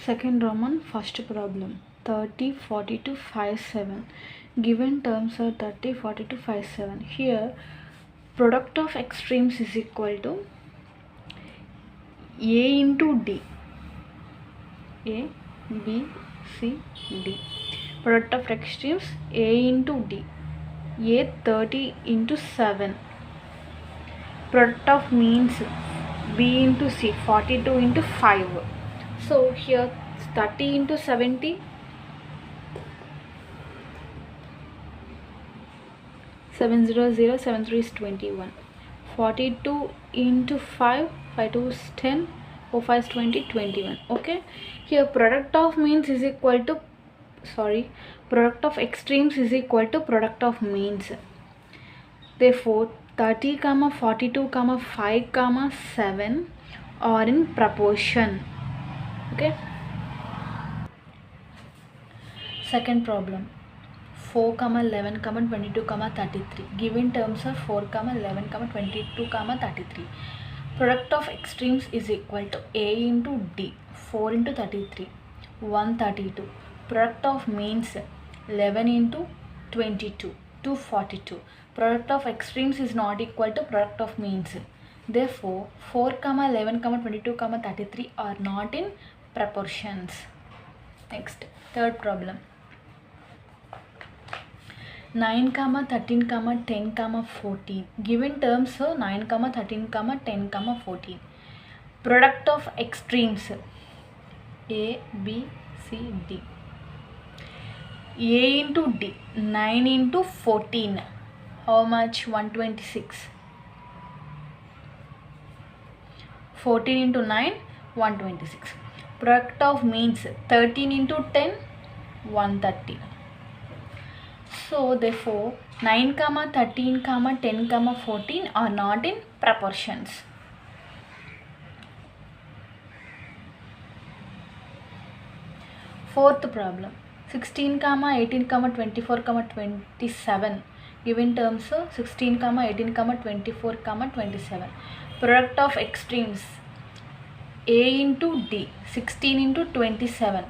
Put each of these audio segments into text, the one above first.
Second Roman, first problem 30, 42, 57. Given terms are 30, 42, 57. Here, product of extremes is equal to A into D. A, B, C, D. Product of extremes A into D. A 30 into 7. Product of means B into C 42 into 5. So here 30 into 70, 700, 73 is 21. 42 into 5, 5 2 is 10, 4 5 is 20, 21. Okay, here product of means is equal to product of extremes is equal to product of means. Therefore 30, 42, 5, 7 are in proportion. Okay. Second problem 4, 11, 22, 33. Given terms are 4, 11, 22, 33. Product of extremes is equal to A into D. 4 into 33, 132. Product of means 11 into 22, 242. Product of extremes is not equal to product of means. Therefore 4, 11, 22, 33 are not in proportions. Next, third problem 9, 13, 10, 14. Given terms 9, 13, 10, 14. Product of extremes A, B, C, D. A into D, 9 into 14. How much? 126. 14 into 9, 126. Product of means 13 into 10, 130. So therefore 9, 13, 10, 14 are not in proportions. Fourth problem 16, 18, 24, 27. Given terms 16, 18, 24, 27. Product of extremes A into D, 16 into 27,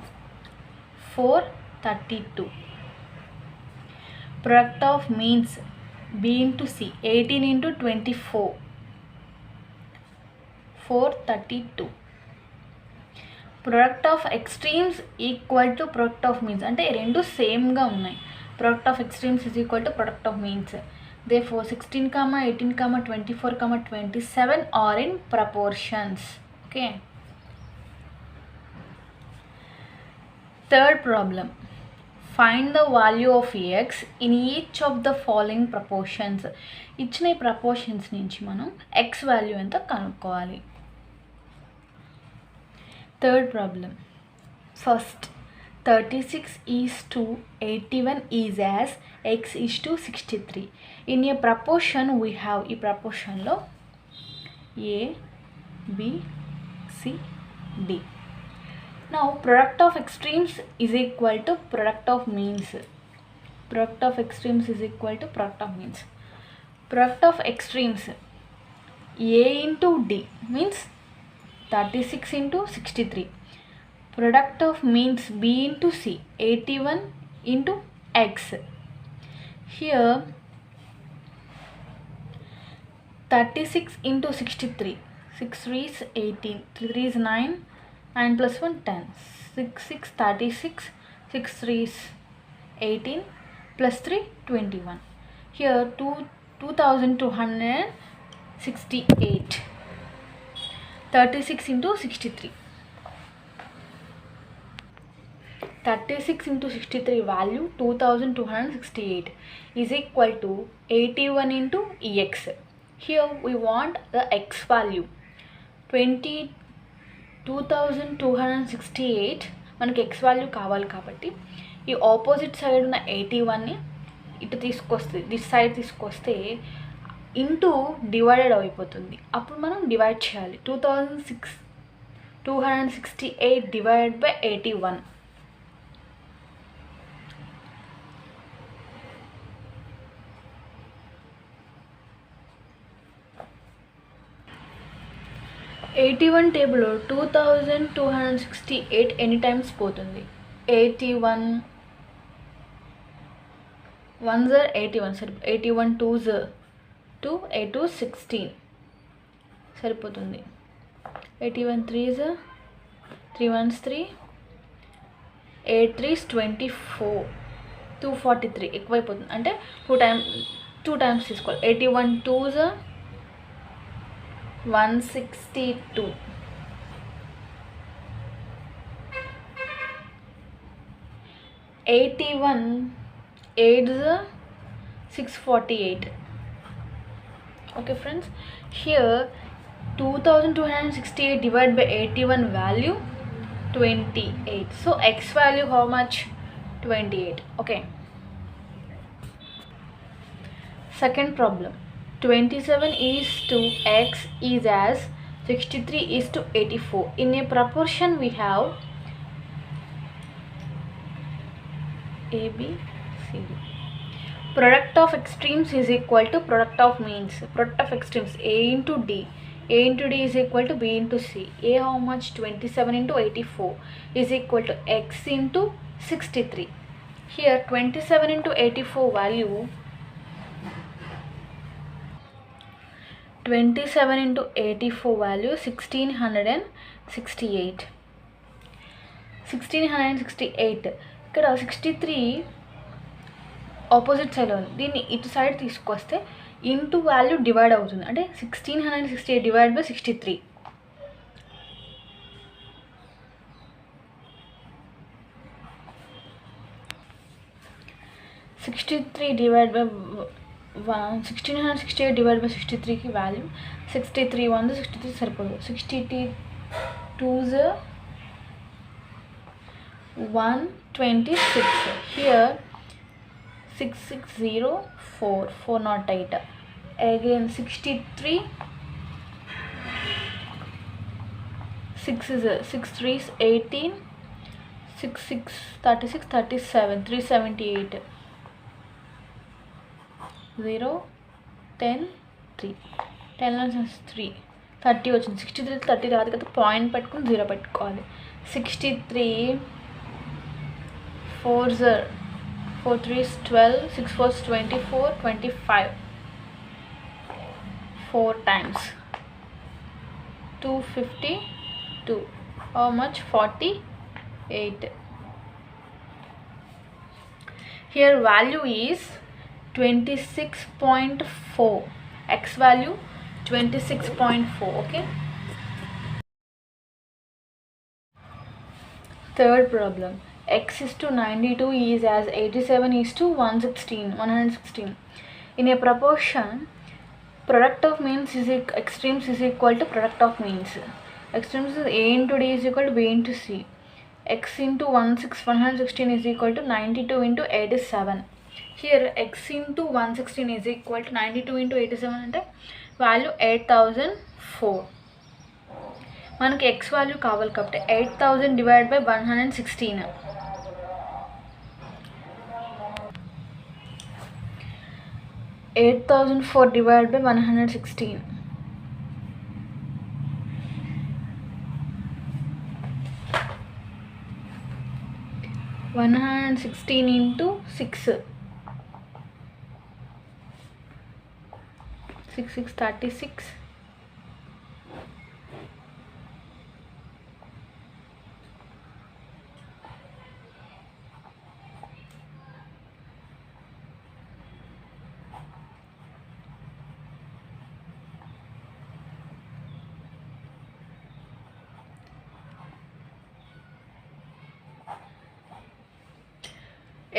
432. Product of means B into C, 18 into 24, 432. Product of extremes equal to product of means. అంటే రెండు సేమ్గా ఉన్నాయి. Product of extremes is equal to product of means. Therefore 16, 18, 24, 27 are in proportions. Okay. Third problem. Find the value of x in each of the following proportions. ఇచ్చిన ఈ proportions నుంచి మనం x value ఎంత కనుక్కోవాలి. Third problem. First, 36 is to 81 is as x is to 63. In a proportion we have ఈ proportionలో A, B, C, D. Now product of extremes is equal to product of means. Product of extremes is equal to product of means. Product of extremes A into D means 36 into 63. Product of means B into C, 81 into X. Here 36 into 63, 6 3 is 18, 3 is 9, 9 plus 1 10, 6 6 36, 6 3 is 18 plus 3 21. Here 2268. 36 into 63. 36 into 63 value 2268 is equal to 81 into X. Here we want the X value. 2268 మనకి X value కావాలి కాబట్టి ఈ opposite side ఉన్న 81ని ఇటు తీసుకొస్తే this side తీసుకొస్తే into divided అయిపోతుంది. అప్పుడు మనం డివైడ్ చేయాలి. 2268 డివైడెడ్ బై 81. 81 టేబుల్లో 2268 ఎన్ని టైమ్స్ పోతుంది? 81 1s 81 సరి 81 2s 2 8 16 సరిపోతుంది. 81 3s 3 1s 3 8 3s 24 243 ఎక్కువైపోతుంది, అంటే 2 టైమ్స్ తీసుకోవాలి. 81 2s 162 81 8s 648. Okay friends, here 2268 divided by 81 value 28. So x value how much? 28. Okay, second problem. 27 is to x is as 63 is to 84. In a proportion we have a b c d. Product of extremes is equal to product of means. Product of extremes a into d. A into d is equal to b into c. A how much? 27 into 84 is equal to x into 63. Here 27 into 84 value 27 into 84 value 1668. 1668. ఇక్కడ 63 opposite సైడ్లో ఉంది, దీన్ని ఇటు side తీసుకొస్తే into value divide అవుతుంది, అంటే 1668 divide by 63. 63 divide by 1668 divide by 63కి value 63 1 63 సరిపోదు. 62s 126. Here 6604 408. Again 63 6 is 6 3s 18 6 6 36 37 378 0 10 3 10 3 30 వచ్చింది. 63 30 రాదు కదా, పాయింట్ పెట్టుకుని 0 పెట్టుకోవాలి. 63 4s 4 3s 12 6 4s 24 25 4 times 252. How much? 48. Here value is 26.4. X value 26.4. Okay. Third problem. X is to 92 is as 87 is to 116. In a proportion, product of means is extremes is equal to product of means. Extremes is a into d is equal to b into c. X into 116 is equal to 92 into 87. Here x into 116 is equal to 92 into 87 అంటే value 8004. మనకి x value కావాలి కాబట్టి 8000 divide by 116. 8004 divided by 116. 116 into 6. 6 6 36.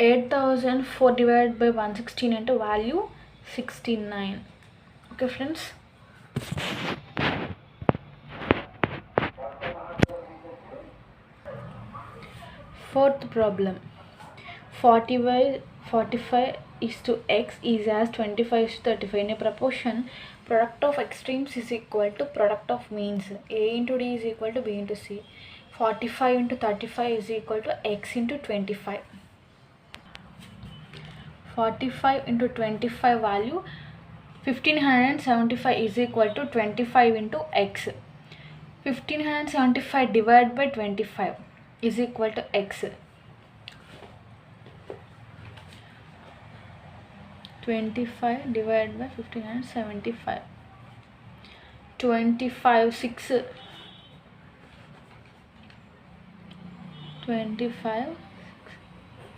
Eight 8004 divided by 116 into value 69. Okay friends. Fourth problem. 45 is to x is as 25 is to 35. In a proportion, product of extremes is equal to product of means. A into d is equal to b into c. 45 into 35 is equal to x into 25. 45 into 25 value 1575 is equal to 25 into x. 1575 divided by 25 is equal to x. 25 divided by 1575. 25 6. 25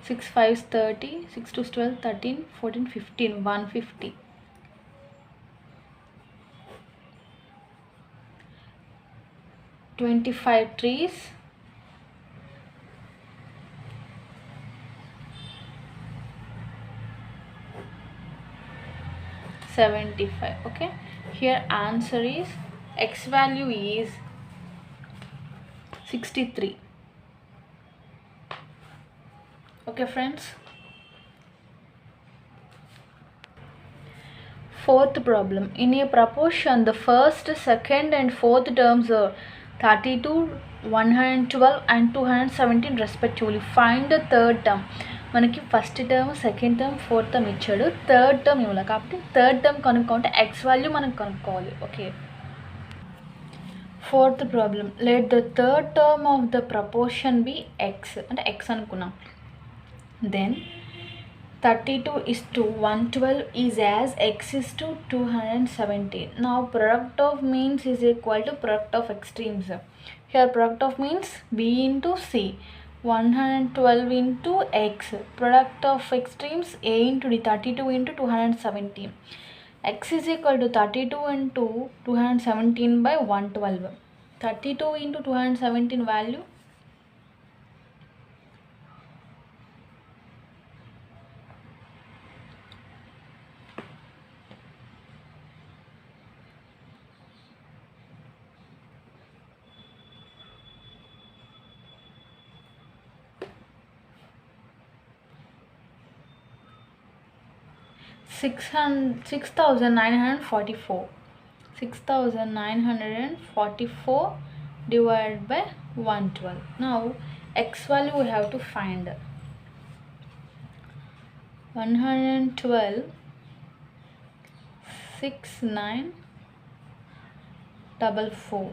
6 5 is 30, 6 2 is 12, 13, 14, 15, 150. 25 trees. 75. Okay, here answer is x value is 63. Okay friends, fourth problem. In a proportion the first, second and fourth terms are 32, 112 and 217 respectively. Find the third term. మనకి first term, second term, fourth term ఇచ్చాడు, third term ఇవ్వాలి. కాబట్టి third term కనుక్కుంటే x value మనం కనుక్కోవాలి. Okay, fourth problem. Let the third term of the proportion b x, అంటే x అనుకున్నాం. Then 32 is to 112 is as x is to 217. Now product of means is equal to product of extremes. Here product of means b into c, 112 into x, product of extremes a into d, 32 into 217. X is equal to 32 into 217 by 112. 32 into 217 value 6,944. 6,944 divided by 112. Now x value we have to find. 112 6,944.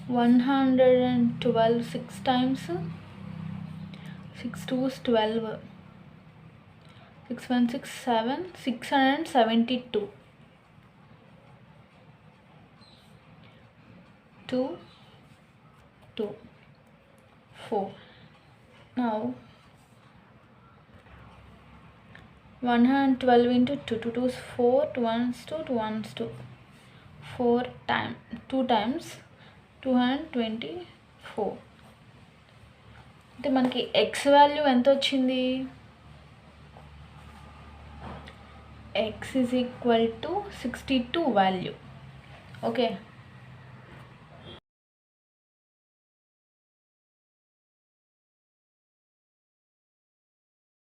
112 6 times 6 2 is 12, 6 1 6 7, 672. 2 2 4. Now 112 into 2, 2 2 is 4, 2 1 is 2, 2 1 is 2, 4 times 2 times 224. అంటే మనకి X value ఎంత వచ్చింది? X is equal to 62 value. Okay,